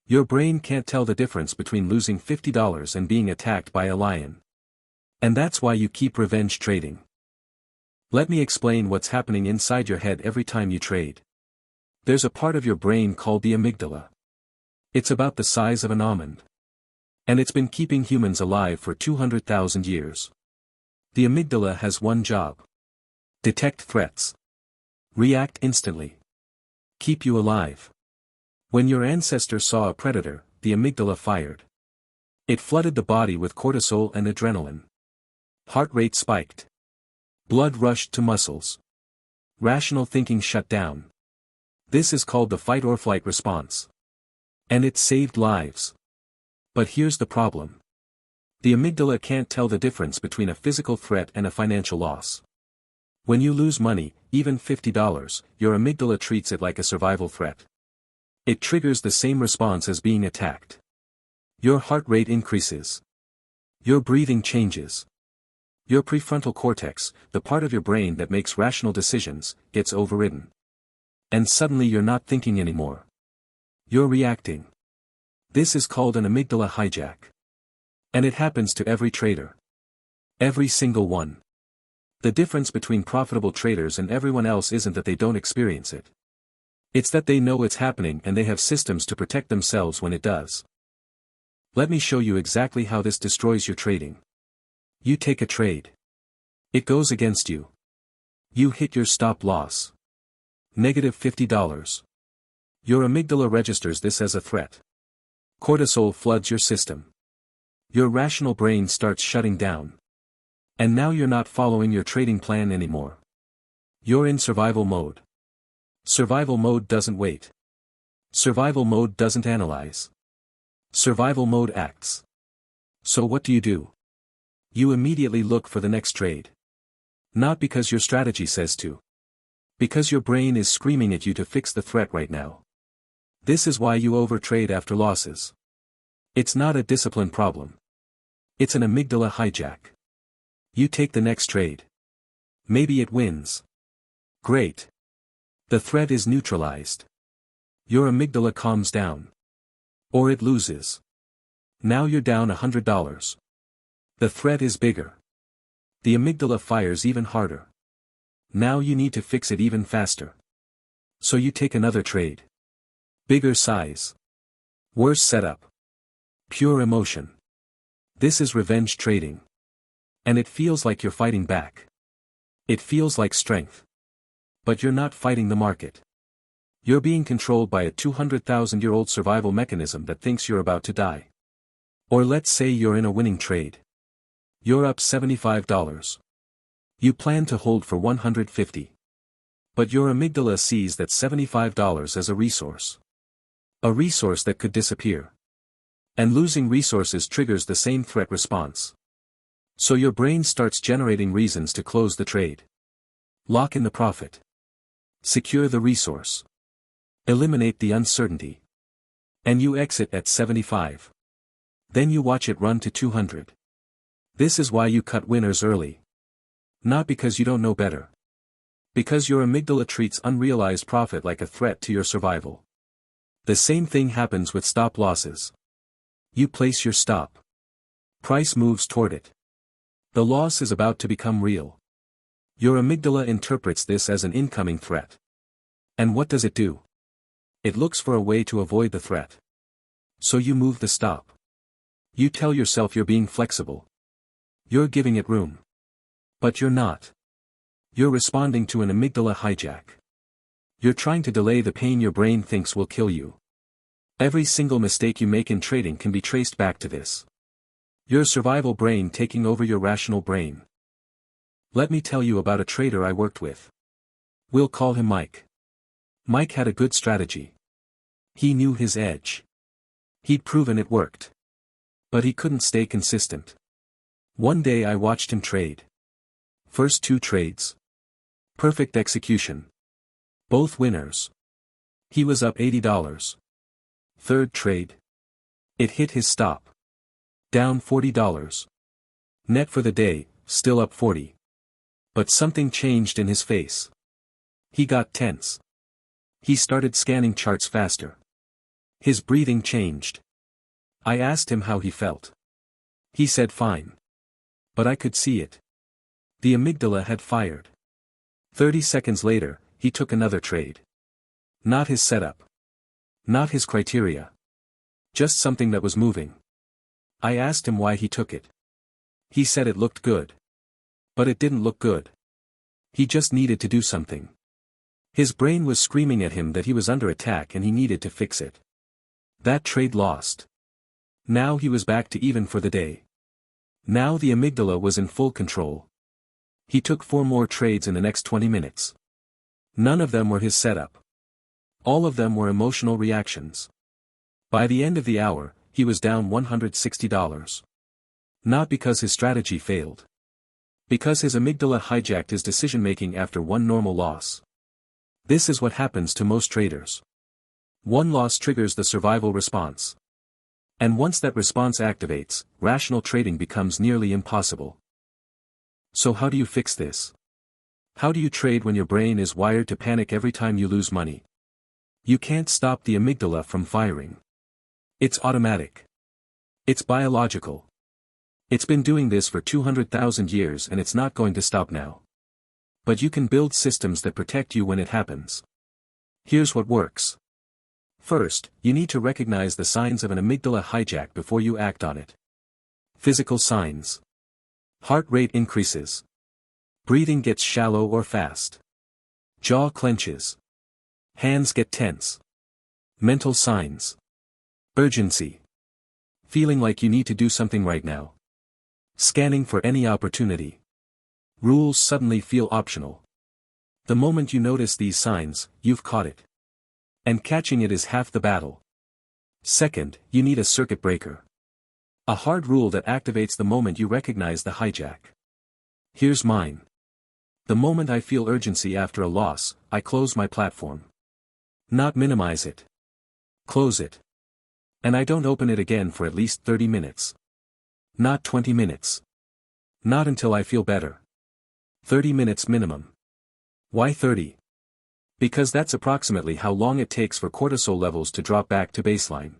Your brain can't tell the difference between losing $50 and being attacked by a lion. And that's why you keep revenge trading. Let me explain what's happening inside your head every time you trade. There's a part of your brain called the amygdala. It's about the size of an almond. And it's been keeping humans alive for 200,000 years. The amygdala has one job. Detect threats. React instantly. Keep you alive. When your ancestors saw a predator, the amygdala fired. It flooded the body with cortisol and adrenaline. Heart rate spiked. Blood rushed to muscles. Rational thinking shut down. This is called the fight or flight response. And it saved lives. But here's the problem. The amygdala can't tell the difference between a physical threat and a financial loss. When you lose money, even $50, your amygdala treats it like a survival threat. It triggers the same response as being attacked. Your heart rate increases. Your breathing changes. Your prefrontal cortex, the part of your brain that makes rational decisions, gets overridden. And suddenly you're not thinking anymore. You're reacting. This is called an amygdala hijack. And it happens to every trader. Every single one. The difference between profitable traders and everyone else isn't that they don't experience it. It's that they know it's happening and they have systems to protect themselves when it does. Let me show you exactly how this destroys your trading. You take a trade. It goes against you. You hit your stop loss. -$50. Your amygdala registers this as a threat. Cortisol floods your system. Your rational brain starts shutting down. And now you're not following your trading plan anymore. You're in survival mode. Survival mode doesn't wait. Survival mode doesn't analyze. Survival mode acts. So what do? You immediately look for the next trade. Not because your strategy says to. Because your brain is screaming at you to fix the threat right now. This is why you overtrade after losses. It's not a discipline problem. It's an amygdala hijack. You take the next trade. Maybe it wins. Great. The threat is neutralized. Your amygdala calms down. Or it loses. Now you're down $100. The threat is bigger. The amygdala fires even harder. Now you need to fix it even faster. So you take another trade. Bigger size. Worse setup. Pure emotion. This is revenge trading. And it feels like you're fighting back. It feels like strength. But you're not fighting the market. You're being controlled by a 200,000-year-old survival mechanism that thinks you're about to die. Or let's say you're in a winning trade. You're up $75. You plan to hold for $150. But your amygdala sees that $75 as a resource. A resource that could disappear. And losing resources triggers the same threat response. So your brain starts generating reasons to close the trade. Lock in the profit. Secure the resource. Eliminate the uncertainty. And you exit at 75. Then you watch it run to 200. This is why you cut winners early. Not because you don't know better. Because your amygdala treats unrealized profit like a threat to your survival. The same thing happens with stop losses. You place your stop. Price moves toward it. The loss is about to become real. Your amygdala interprets this as an incoming threat. And what does it do? It looks for a way to avoid the threat. So you move the stop. You tell yourself you're being flexible. You're giving it room. But you're not. You're responding to an amygdala hijack. You're trying to delay the pain your brain thinks will kill you. Every single mistake you make in trading can be traced back to this. Your survival brain taking over your rational brain. Let me tell you about a trader I worked with. We'll call him Mike. Mike had a good strategy. He knew his edge. He'd proven it worked. But he couldn't stay consistent. One day I watched him trade. First 2 trades. Perfect execution. Both winners. He was up $80. Third trade. It hit his stop. Down $40. Net for the day, still up 40. But something changed in his face. He got tense. He started scanning charts faster. His breathing changed. I asked him how he felt. He said fine. But I could see it. The amygdala had fired. 30 seconds later, he took another trade. Not his setup. Not his criteria. Just something that was moving. I asked him why he took it. He said it looked good. But it didn't look good. He just needed to do something. His brain was screaming at him that he was under attack and he needed to fix it. That trade lost. Now he was back to even for the day. Now the amygdala was in full control. He took 4 more trades in the next 20 minutes. None of them were his setup. All of them were emotional reactions. By the end of the hour, he was down $160. Not because his strategy failed. Because his amygdala hijacked his decision-making after one normal loss. This is what happens to most traders. One loss triggers the survival response. And once that response activates, rational trading becomes nearly impossible. So how do you fix this? How do you trade when your brain is wired to panic every time you lose money? You can't stop the amygdala from firing. It's automatic. It's biological. It's been doing this for 200,000 years and it's not going to stop now. But you can build systems that protect you when it happens. Here's what works. First, you need to recognize the signs of an amygdala hijack before you act on it. Physical signs. Heart rate increases. Breathing gets shallow or fast. Jaw clenches. Hands get tense. Mental signs. Urgency. Feeling like you need to do something right now. Scanning for any opportunity. Rules suddenly feel optional. The moment you notice these signs, you've caught it. And catching it is half the battle. Second, you need a circuit breaker. A hard rule that activates the moment you recognize the hijack. Here's mine. The moment I feel urgency after a loss, I close my platform. Not minimize it. Close it. And I don't open it again for at least 30 minutes. Not 20 minutes. Not until I feel better. 30 minutes minimum. Why 30? Because that's approximately how long it takes for cortisol levels to drop back to baseline.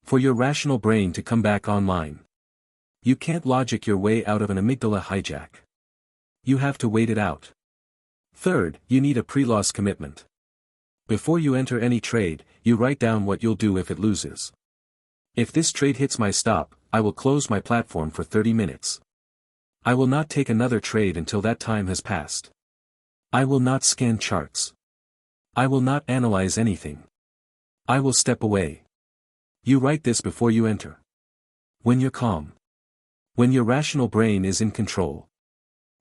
For your rational brain to come back online. You can't logic your way out of an amygdala hijack. You have to wait it out. Third, you need a pre-loss commitment. Before you enter any trade, you write down what you'll do if it loses. If this trade hits my stop, I will close my platform for 30 minutes. I will not take another trade until that time has passed. I will not scan charts. I will not analyze anything. I will step away. You write this before you enter. When you're calm. When your rational brain is in control.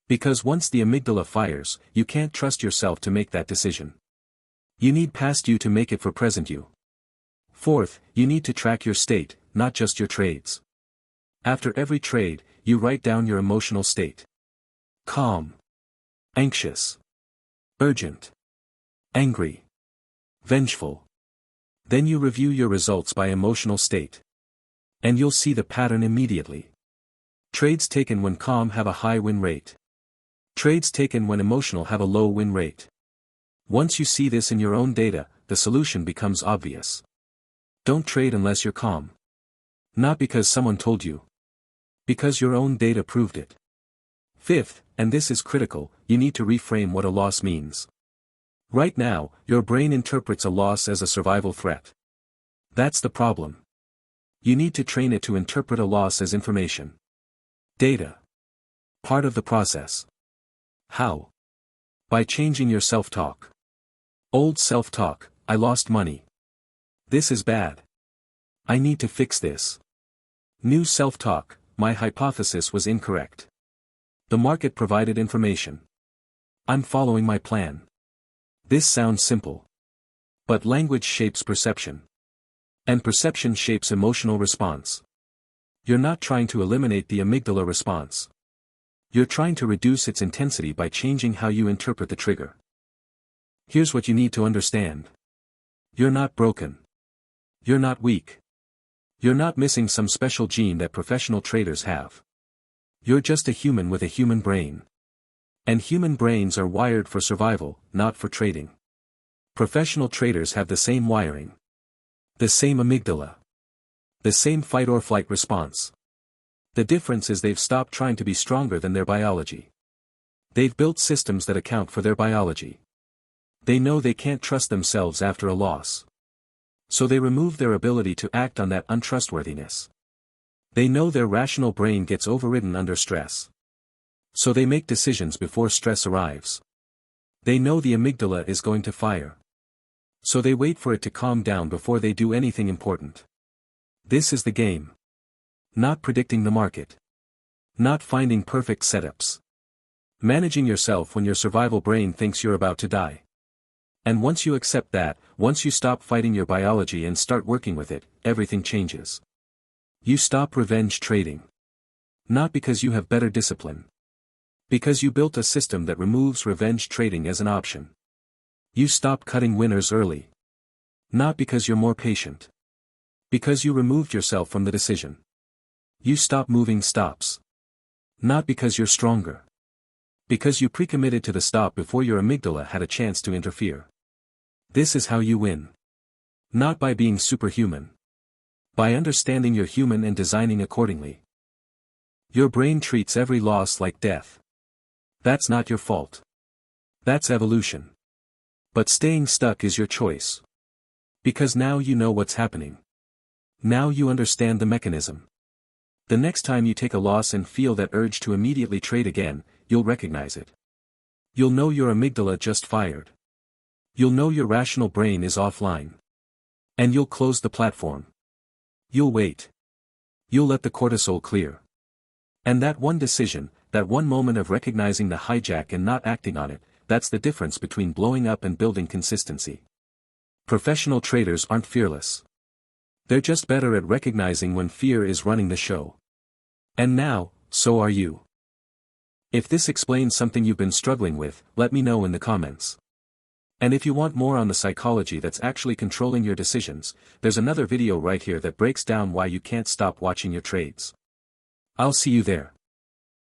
Because once the amygdala fires, you can't trust yourself to make that decision. You need past you to make it for present you. Fourth, you need to track your state, not just your trades. After every trade, you write down your emotional state. Calm. Anxious. Urgent. Angry. Vengeful. Then you review your results by emotional state. And you'll see the pattern immediately. Trades taken when calm have a high win rate. Trades taken when emotional have a low win rate. Once you see this in your own data, the solution becomes obvious. Don't trade unless you're calm. Not because someone told you. Because your own data proved it. Fifth, and this is critical, you need to reframe what a loss means. Right now, your brain interprets a loss as a survival threat. That's the problem. You need to train it to interpret a loss as information. Data. Part of the process. How? By changing your self-talk. Old self-talk, I lost money. This is bad. I need to fix this. New self-talk, my hypothesis was incorrect. The market provided information. I'm following my plan. This sounds simple. But language shapes perception. And perception shapes emotional response. You're not trying to eliminate the amygdala response. You're trying to reduce its intensity by changing how you interpret the trigger. Here's what you need to understand. You're not broken. You're not weak. You're not missing some special gene that professional traders have. You're just a human with a human brain. And human brains are wired for survival, not for trading. Professional traders have the same wiring. The same amygdala. The same fight or flight response. The difference is they've stopped trying to be stronger than their biology. They've built systems that account for their biology. They know they can't trust themselves after a loss. So they remove their ability to act on that untrustworthiness. They know their rational brain gets overridden under stress. So they make decisions before stress arrives. They know the amygdala is going to fire. So they wait for it to calm down before they do anything important. This is the game. Not predicting the market. Not finding perfect setups. Managing yourself when your survival brain thinks you're about to die. And once you accept that, once you stop fighting your biology and start working with it, everything changes. You stop revenge trading. Not because you have better discipline. Because you built a system that removes revenge trading as an option. You stop cutting winners early. Not because you're more patient. Because you removed yourself from the decision. You stop moving stops. Not because you're stronger. Because you pre-committed to the stop before your amygdala had a chance to interfere. This is how you win. Not by being superhuman. By understanding you're human and designing accordingly. Your brain treats every loss like death. That's not your fault. That's evolution. But staying stuck is your choice. Because now you know what's happening. Now you understand the mechanism. The next time you take a loss and feel that urge to immediately trade again, you'll recognize it. You'll know your amygdala just fired. You'll know your rational brain is offline. And you'll close the platform. You'll wait. You'll let the cortisol clear. And that one decision, that one moment of recognizing the hijack and not acting on it, that's the difference between blowing up and building consistency. Professional traders aren't fearless. They're just better at recognizing when fear is running the show. And now, so are you. If this explains something you've been struggling with, let me know in the comments. And if you want more on the psychology that's actually controlling your decisions, there's another video right here that breaks down why you can't stop watching your trades. I'll see you there.